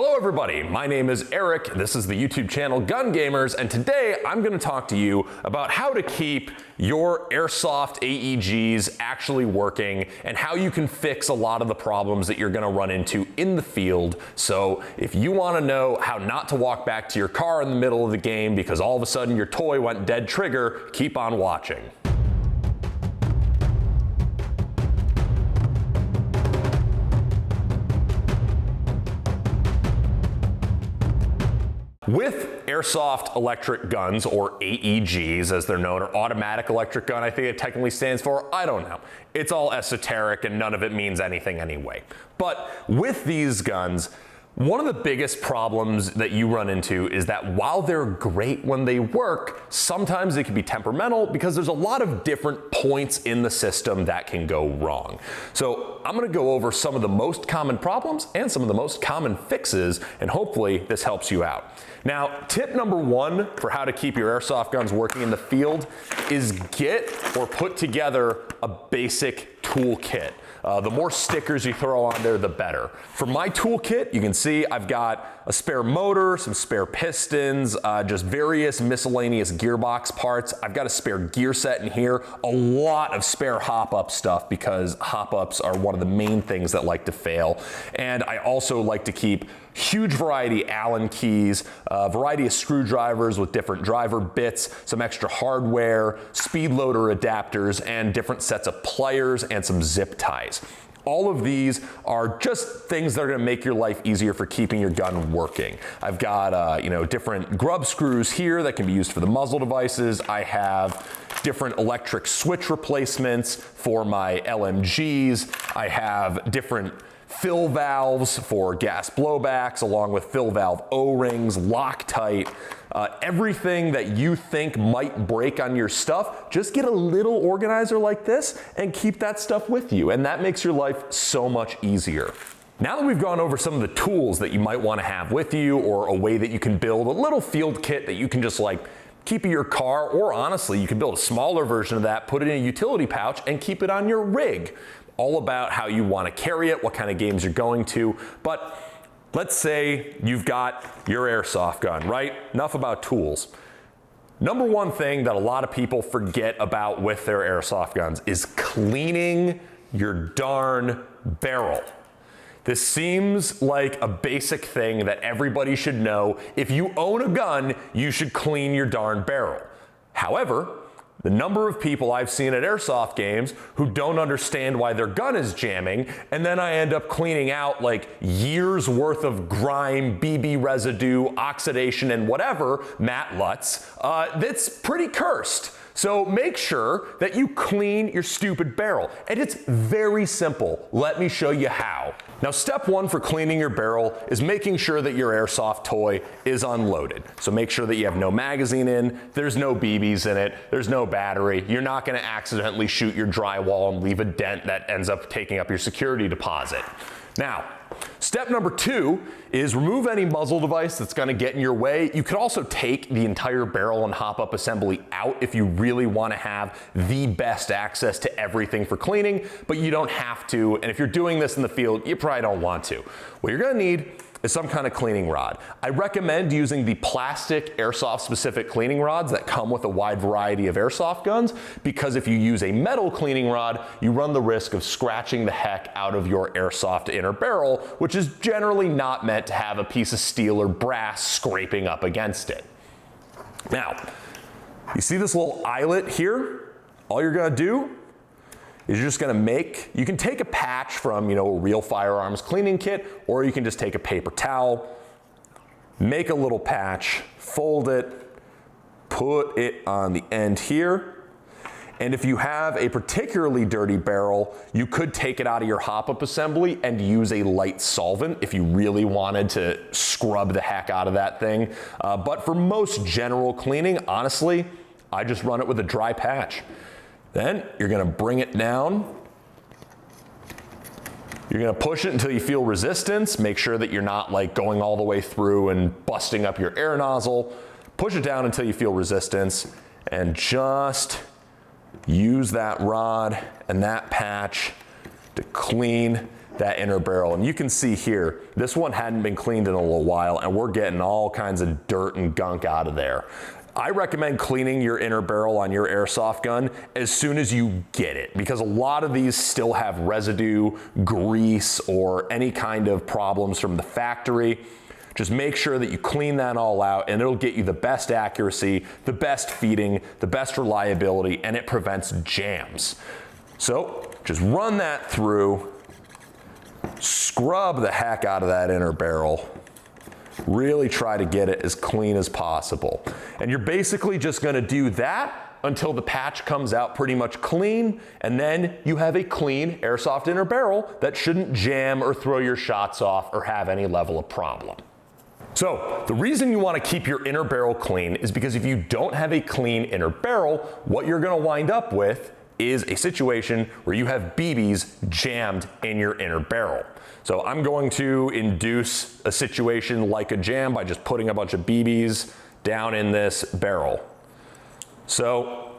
Hello everybody, my name is Eric, this is the YouTube channel Gun Gamers, and today I'm going to talk to you about how to keep your Airsoft AEGs actually working and how you can fix a lot of the problems that you're going to run into in the field. So if you want to know how not to walk back to your car in the middle of the game because all of a sudden your toy went dead trigger, keep on watching. With Airsoft electric guns, or AEGs as they're known, or automatic electric gun, I think it technically stands for, I don't know. It's all esoteric and none of it means anything anyway. But with these guns, one of the biggest problems that you run into is that while they're great when they work, sometimes they can be temperamental because there's a lot of different points in the system that can go wrong. So I'm gonna go over some of the most common problems and some of the most common fixes, and hopefully this helps you out. Now, tip number one for how to keep your airsoft guns working in the field is get or put together a basic toolkit. The more stickers you throw on there, the better. For my toolkit, you can see I've got a spare motor, some spare pistons, just various miscellaneous gearbox parts. I've got a spare gear set in here, a lot of spare hop-up stuff because hop-ups are one of the main things that like to fail. And I also like to keep huge variety Allen keys, a variety of screwdrivers with different driver bits, some extra hardware, speed loader adapters, and different sets of pliers and some zip ties. All of these are just things that are going to make your life easier for keeping your gun working. I've got different grub screws here that can be used for the muzzle devices. I have different electric switch replacements for my LMGs. I have different fill valves for gas blowbacks, along with fill valve O-rings, Loctite, everything that you think might break on your stuff. Just get a little organizer like this and keep that stuff with you, and that makes your life so much easier. Now that we've gone over some of the tools that you might want to have with you, or a way that you can build a little field kit that you can just keep in your car, or honestly, you can build a smaller version of that, put it in a utility pouch, and keep it on your rig. All about how you want to carry it, what kind of games you're going to. But let's say you've got your airsoft gun, right? Enough about tools. Number one thing that a lot of people forget about with their airsoft guns is cleaning your darn barrel. This seems like a basic thing that everybody should know. If you own a gun, you should clean your darn barrel. However, the number of people I've seen at airsoft games who don't understand why their gun is jamming, and then I end up cleaning out years worth of grime, BB residue, oxidation, and whatever, Matt Lutz, that's pretty cursed. So make sure that you clean your stupid barrel. And it's very simple. Let me show you how. Now, step one for cleaning your barrel is making sure that your airsoft toy is unloaded. So make sure that you have no magazine in, there's no BBs in it, there's no battery. You're not gonna accidentally shoot your drywall and leave a dent that ends up taking up your security deposit. Now, step number two is remove any muzzle device that's gonna get in your way. You could also take the entire barrel and hop-up assembly out if you really wanna have the best access to everything for cleaning, but you don't have to, and if you're doing this in the field, you probably don't want to. What you're gonna need is some kind of cleaning rod. I recommend using the plastic airsoft specific cleaning rods that come with a wide variety of airsoft guns, because if you use a metal cleaning rod, you run the risk of scratching the heck out of your airsoft inner barrel, which is generally not meant to have a piece of steel or brass scraping up against it. Now, you see this little eyelet here? All you're gonna do is you're just gonna you can take a patch from a real firearms cleaning kit, or you can just take a paper towel, make a little patch, fold it, put it on the end here. And if you have a particularly dirty barrel, you could take it out of your hop-up assembly and use a light solvent if you really wanted to scrub the heck out of that thing. But for most general cleaning, honestly, I just run it with a dry patch. Then you're gonna bring it down. You're gonna push it until you feel resistance. Make sure that you're not going all the way through and busting up your air nozzle. Push it down until you feel resistance, and just use that rod and that patch to clean that inner barrel. And you can see here, this one hadn't been cleaned in a little while, and we're getting all kinds of dirt and gunk out of there. I recommend cleaning your inner barrel on your airsoft gun as soon as you get it, because a lot of these still have residue, grease, or any kind of problems from the factory. Just make sure that you clean that all out, and it'll get you the best accuracy, the best feeding, the best reliability, and it prevents jams. So just run that through, scrub the heck out of that inner barrel. Really try to get it as clean as possible. And you're basically just gonna do that until the patch comes out pretty much clean, and then you have a clean airsoft inner barrel that shouldn't jam or throw your shots off or have any level of problem. So the reason you wanna keep your inner barrel clean is because if you don't have a clean inner barrel, what you're gonna wind up with is a situation where you have BBs jammed in your inner barrel. So I'm going to induce a situation like a jam by just putting a bunch of BBs down in this barrel. So,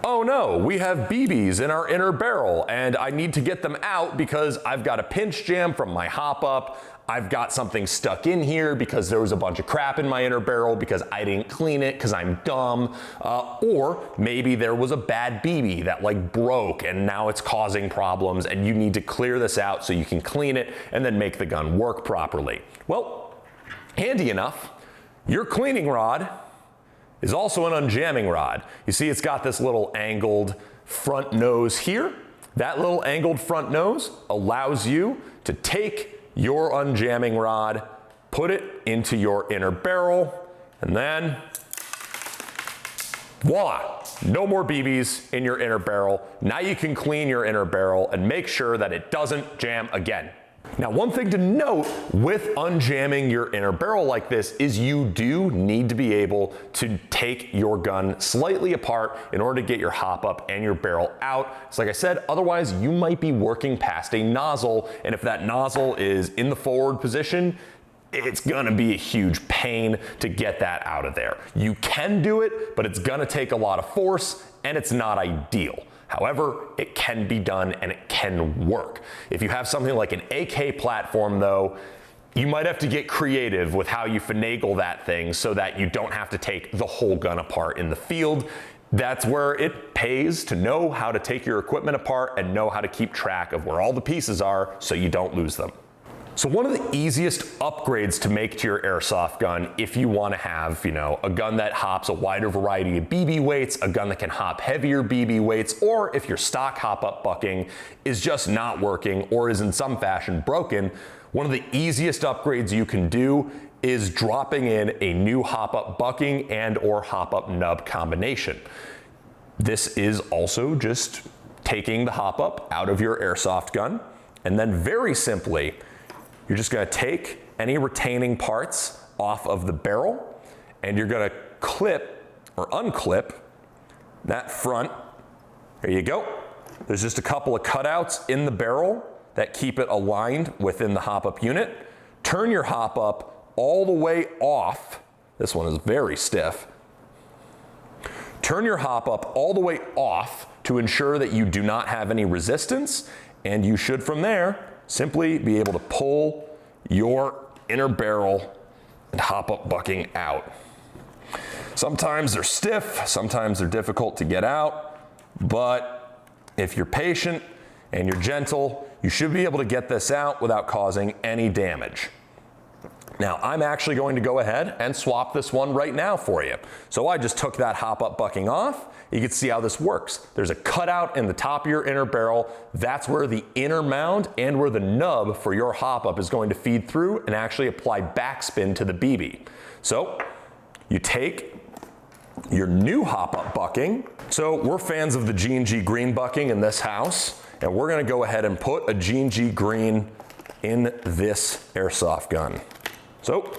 oh no, we have BBs in our inner barrel and I need to get them out because I've got a pinch jam from my hop up. I've got something stuck in here because there was a bunch of crap in my inner barrel because I didn't clean it because I'm dumb. Or maybe there was a bad BB that like broke and now it's causing problems and you need to clear this out so you can clean it and then make the gun work properly. Well, handy enough, your cleaning rod is also an unjamming rod. You see it's got this little angled front nose here. That little angled front nose allows you to take your unjamming rod, put it into your inner barrel, and then voila, no more BBs in your inner barrel. Now you can clean your inner barrel and make sure that it doesn't jam again. Now, one thing to note with unjamming your inner barrel like this is you do need to be able to take your gun slightly apart in order to get your hop up and your barrel out. So like I said, otherwise you might be working past a nozzle, and if that nozzle is in the forward position, it's gonna be a huge pain to get that out of there. You can do it, but it's gonna take a lot of force and it's not ideal. However, it can be done and it can work. If you have something like an AK platform though, you might have to get creative with how you finagle that thing so that you don't have to take the whole gun apart in the field. That's where it pays to know how to take your equipment apart and know how to keep track of where all the pieces are so you don't lose them. So one of the easiest upgrades to make to your airsoft gun, if you want to have, a gun that hops a wider variety of BB weights, a gun that can hop heavier BB weights, or if your stock Hopup Bucking is just not working or is in some fashion broken, one of the easiest upgrades you can do is dropping in a new Hopup Bucking and or Hopup nub combination. This is also just taking the Hopup out of your airsoft gun, and then very simply, you're just gonna take any retaining parts off of the barrel and you're gonna clip or unclip that front. There you go. There's just a couple of cutouts in the barrel that keep it aligned within the hop-up unit. Turn your hop-up all the way off. This one is very stiff. Turn your hop-up all the way off to ensure that you do not have any resistance, and you should from there simply be able to pull your inner barrel and Hopup Bucking out. Sometimes they're stiff, sometimes they're difficult to get out, but if you're patient and you're gentle, you should be able to get this out without causing any damage. Now, I'm actually going to go ahead and swap this one right now for you. So I just took that Hopup Bucking off. You can see how this works. There's a cutout in the top of your inner barrel. That's where the inner mound and where the nub for your hop-up is going to feed through and actually apply backspin to the BB. So you take your new Hopup Bucking. So we're fans of the G&G green bucking in this house, and we're gonna go ahead and put a G&G green in this airsoft gun. So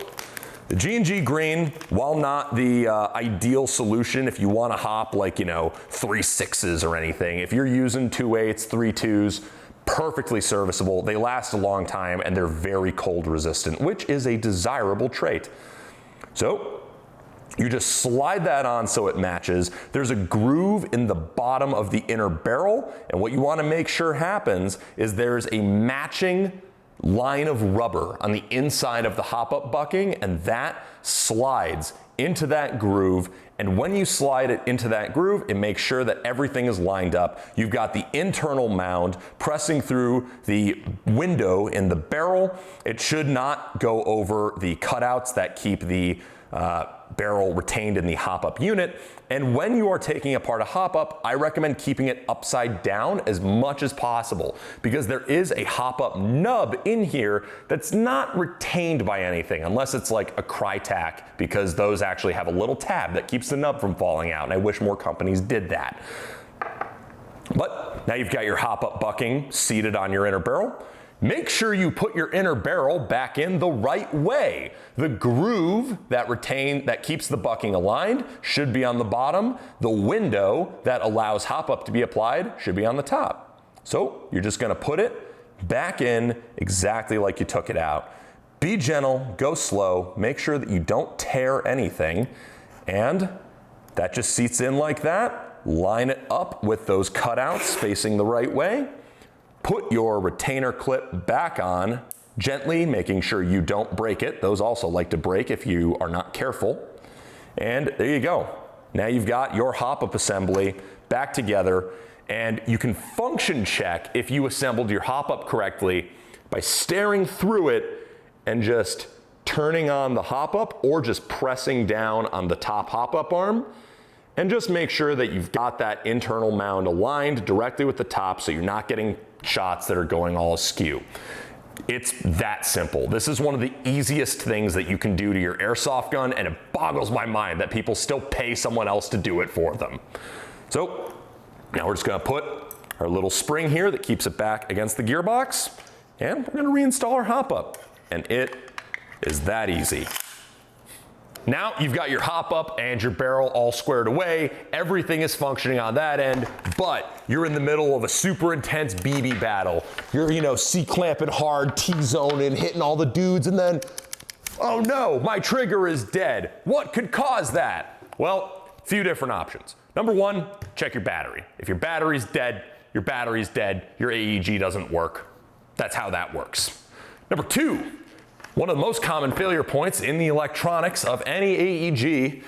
the G&G green, while not the ideal solution if you want to hop like, 3 6s or anything, if you're using 2 8s, 3 2s, perfectly serviceable. They last a long time and they're very cold resistant, which is a desirable trait. So You just slide that on so it matches. There's a groove in the bottom of the inner barrel, and what you want to make sure happens is there's a matching line of rubber on the inside of the Hopup Bucking, and that slides into that groove. And when you slide it into that groove, it makes sure that everything is lined up. You've got the internal mound pressing through the window in the barrel. It should not go over the cutouts that keep the barrel retained in the Hopup unit. And when you are taking apart a Hopup, I recommend keeping it upside down as much as possible, because there is a Hopup nub in here that's not retained by anything, unless it's like a Crytac, because those actually have a little tab that keeps the nub from falling out, and I wish more companies did that. But now you've got your Hopup Bucking seated on your inner barrel. Make sure you put your inner barrel back in the right way. The groove that keeps the bucking aligned should be on the bottom. The window that allows Hopup to be applied should be on the top. So you're just gonna put it back in exactly like you took it out. Be gentle, go slow, make sure that you don't tear anything, and that just seats in like that. Line it up with those cutouts facing the right way. Put your retainer clip back on gently, making sure you don't break it. Those also like to break if you are not careful. And there you go. Now you've got your Hopup assembly back together, and you can function check if you assembled your Hopup correctly by staring through it and just turning on the Hopup, or just pressing down on the top Hopup arm. And just make sure that you've got that internal mound aligned directly with the top, so you're not getting shots that are going all askew. It's that simple. This is one of the easiest things that you can do to your airsoft gun, and it boggles my mind that people still pay someone else to do it for them. So now we're just gonna put our little spring here that keeps it back against the gearbox, and we're gonna reinstall our Hopup. And it is that easy. Now you've got your Hopup and your barrel all squared away. Everything is functioning on that end, but you're in the middle of a super intense BB battle. You're, C-clamping hard, T-zoning, hitting all the dudes, and then, oh no, my trigger is dead. What could cause that? Well, a few different options. Number one, check your battery. If your battery's dead, your battery's dead, your AEG doesn't work. That's how that works. Number two, one of the most common failure points in the electronics of any AEG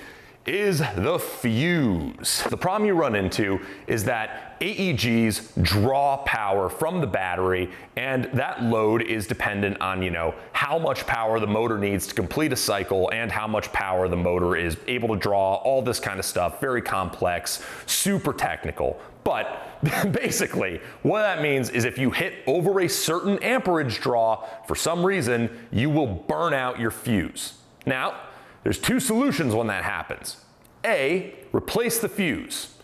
is the fuse. The problem you run into is that AEGs draw power from the battery, and that load is dependent on, how much power the motor needs to complete a cycle and how much power the motor is able to draw, all this kind of stuff, very complex, super technical. But basically, what that means is if you hit over a certain amperage draw, for some reason, you will burn out your fuse. Now, there's two solutions when that happens. A, replace the fuse.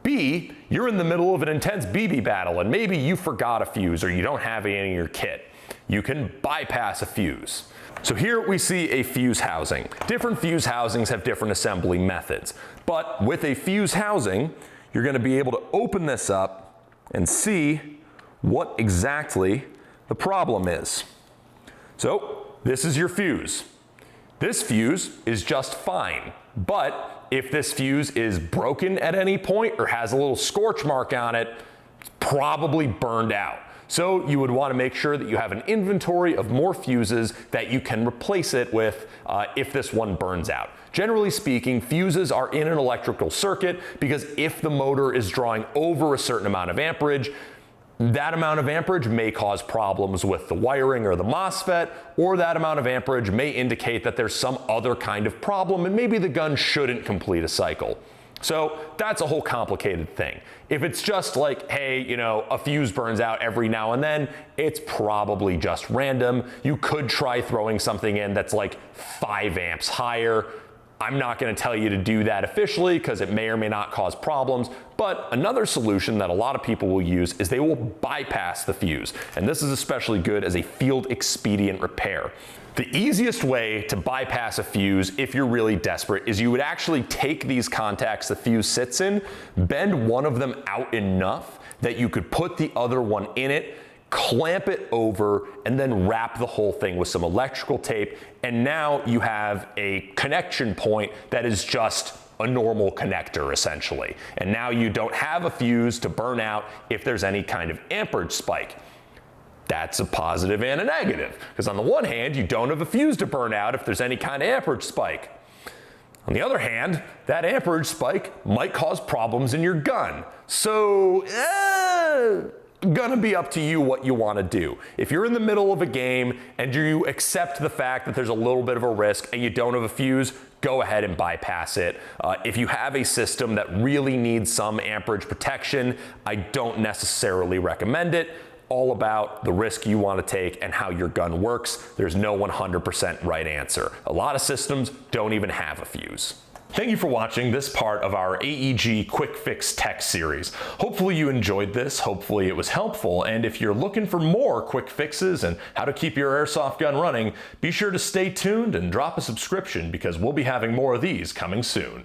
B, you're in the middle of an intense BB battle and maybe you forgot a fuse or you don't have any in your kit. You can bypass a fuse. So here we see a fuse housing. Different fuse housings have different assembly methods, but with a fuse housing, you're going to be able to open this up and see what exactly the problem is. So this is your fuse. This fuse is just fine, but if this fuse is broken at any point or has a little scorch mark on it, it's probably burned out. So you would want to make sure that you have an inventory of more fuses that you can replace it with if this one burns out. Generally speaking, fuses are in an electrical circuit because if the motor is drawing over a certain amount of amperage, that amount of amperage may cause problems with the wiring or the MOSFET, or that amount of amperage may indicate that there's some other kind of problem and maybe the gun shouldn't complete a cycle. So that's a whole complicated thing. If it's just like, hey, a fuse burns out every now and then, it's probably just random. You could try throwing something in that's like 5 amps higher. I'm not going to tell you to do that officially because it may or may not cause problems, but another solution that a lot of people will use is they will bypass the fuse, and this is especially good as a field expedient repair. The easiest way to bypass a fuse if you're really desperate is you would actually take these contacts the fuse sits in, bend one of them out enough that you could put the other one in it, clamp it over, and then wrap the whole thing with some electrical tape. And now you have a connection point that is just a normal connector essentially. And now you don't have a fuse to burn out if there's any kind of amperage spike. That's a positive and a negative, because on the one hand, you don't have a fuse to burn out if there's any kind of amperage spike. On the other hand, that amperage spike might cause problems in your gun. So, gonna be up to you what you want to do. If you're in the middle of a game and you accept the fact that there's a little bit of a risk and you don't have a fuse, go ahead and bypass it. If you have a system that really needs some amperage protection, I don't necessarily recommend it. All about the risk you want to take and how your gun works. There's no 100% right answer. A lot of systems don't even have a fuse. Thank you for watching this part of our AEG Quick Fix Tech series. Hopefully you enjoyed this, hopefully it was helpful, and if you're looking for more quick fixes and how to keep your airsoft gun running, be sure to stay tuned and drop a subscription because we'll be having more of these coming soon.